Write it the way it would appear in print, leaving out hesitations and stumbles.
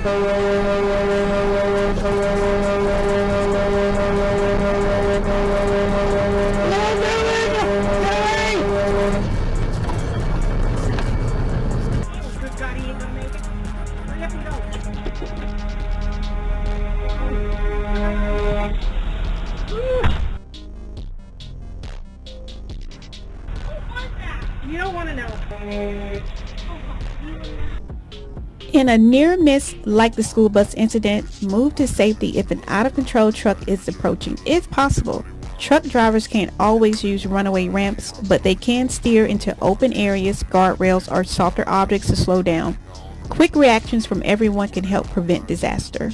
Good God, he ain't gonna make it. Hurry up and go. You don't want to know. In a near miss like the school bus incident, move to safety if an out-of-control truck is approaching. If possible, truck drivers can't always use runaway ramps, but they can steer into open areas, guardrails, or softer objects to slow down. Quick reactions from everyone can help prevent disaster.